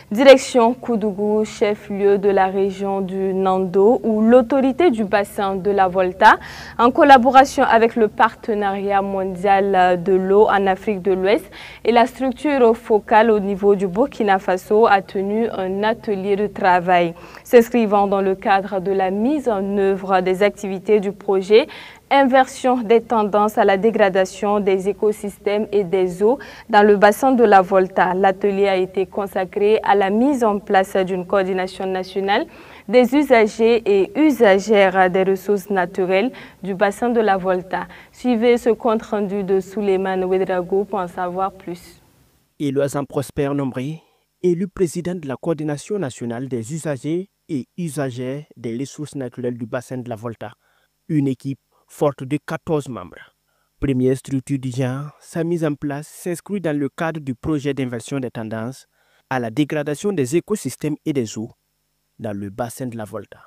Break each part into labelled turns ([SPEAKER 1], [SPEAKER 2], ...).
[SPEAKER 1] Direction Koudougou, chef-lieu de la région du Nando, où l'autorité du bassin de la Volta, en collaboration avec le partenariat mondial de l'eau en Afrique de l'Ouest et la structure focale au niveau du Burkina Faso, a tenu un atelier de travail. S'inscrivant dans le cadre de la mise en œuvre des activités du projet Inversion des tendances à la dégradation des écosystèmes et des eaux dans le bassin de la Volta. L'atelier a été consacré à la mise en place d'une coordination nationale des usagers et usagères des ressources naturelles du bassin de la Volta. Suivez ce compte-rendu de Souleymane Ouedraogo pour en savoir plus.
[SPEAKER 2] Éloizan Prosper Nombré, élu président de la coordination nationale des usagers et usagères des ressources naturelles du bassin de la Volta. Une équipe forte de 14 membres. Première structure du genre, sa mise en place s'inscrit dans le cadre du projet d'inversion des tendances à la dégradation des écosystèmes et des eaux dans le bassin de la Volta.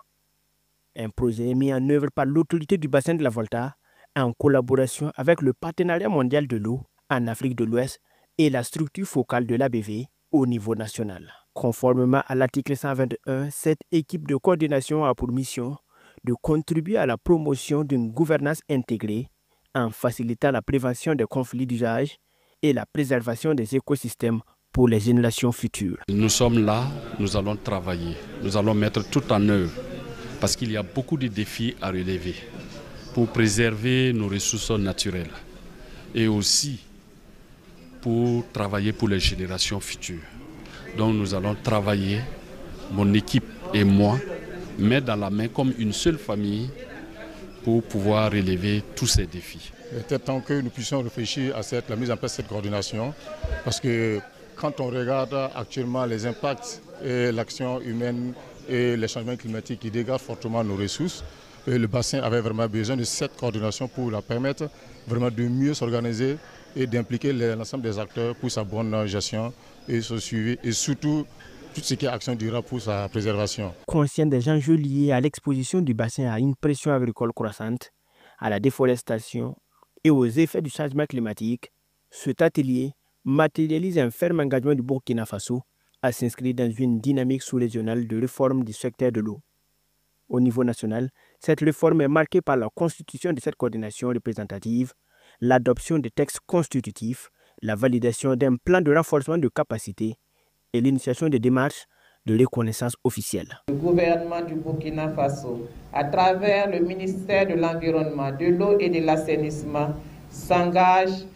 [SPEAKER 2] Un projet mis en œuvre par l'autorité du bassin de la Volta en collaboration avec le partenariat mondial de l'eau en Afrique de l'Ouest et la structure focale de l'ABV au niveau national. Conformément à l'article 121, cette équipe de coordination a pour mission de contribuer à la promotion d'une gouvernance intégrée en facilitant la prévention des conflits d'usage et la préservation des écosystèmes pour les générations futures.
[SPEAKER 3] Nous sommes là, nous allons travailler, nous allons mettre tout en œuvre parce qu'il y a beaucoup de défis à relever pour préserver nos ressources naturelles et aussi pour travailler pour les générations futures. Donc nous allons travailler, mon équipe et moi, main dans la main comme une seule famille pour pouvoir relever tous ces défis.
[SPEAKER 4] Il était temps que nous puissions réfléchir à la mise en place de cette coordination parce que quand on regarde actuellement les impacts et l'action humaine et les changements climatiques qui dégradent fortement nos ressources, le bassin avait vraiment besoin de cette coordination pour la permettre vraiment de mieux s'organiser et d'impliquer l'ensemble des acteurs pour sa bonne gestion et son suivi et surtout tout ce qui est action durable pour sa préservation.
[SPEAKER 2] Conscient des enjeux liés à l'exposition du bassin à une pression agricole croissante, à la déforestation et aux effets du changement climatique, cet atelier matérialise un ferme engagement du Burkina Faso à s'inscrire dans une dynamique sous-régionale de réforme du secteur de l'eau. Au niveau national, cette réforme est marquée par la constitution de cette coordination représentative, l'adoption de textes constitutifs, la validation d'un plan de renforcement de capacité et l'initiation de démarches de reconnaissance officielle.
[SPEAKER 5] Le gouvernement du Burkina Faso, à travers le ministère de l'Environnement, de l'eau et de l'assainissement, s'engage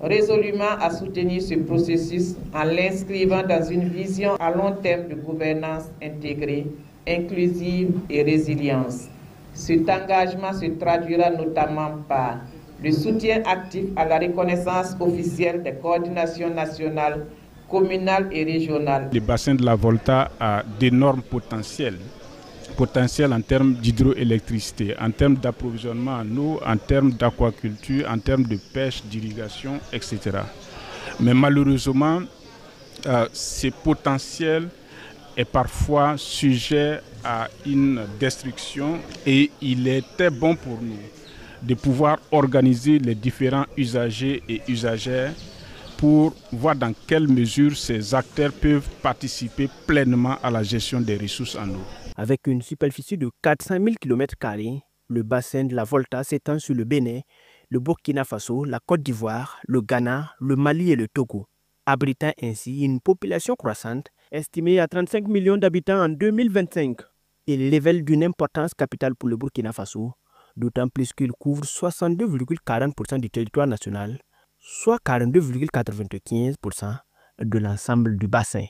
[SPEAKER 5] résolument à soutenir ce processus en l'inscrivant dans une vision à long terme de gouvernance intégrée, inclusive et résilience. Cet engagement se traduira notamment par le soutien actif à la reconnaissance officielle des coordinations nationales, communales et régionales.
[SPEAKER 6] Le bassin de la Volta a d'énormes potentiels en termes d'hydroélectricité, en termes d'approvisionnement en eau, en termes d'aquaculture, en termes de pêche, d'irrigation, etc. Mais malheureusement, ce potentiel est parfois sujet à une destruction et il était bon pour nous de pouvoir organiser les différents usagers et usagères pour voir dans quelle mesure ces acteurs peuvent participer pleinement à la gestion des ressources en eau.
[SPEAKER 2] Avec une superficie de 400 000 km², le bassin de la Volta s'étend sur le Bénin, le Burkina Faso, la Côte d'Ivoire, le Ghana, le Mali et le Togo, abritant ainsi une population croissante estimée à 35 millions d'habitants en 2025. Il révèle d'une importance capitale pour le Burkina Faso, d'autant plus qu'il couvre 62,40% du territoire national, soit 42,95% de l'ensemble du bassin.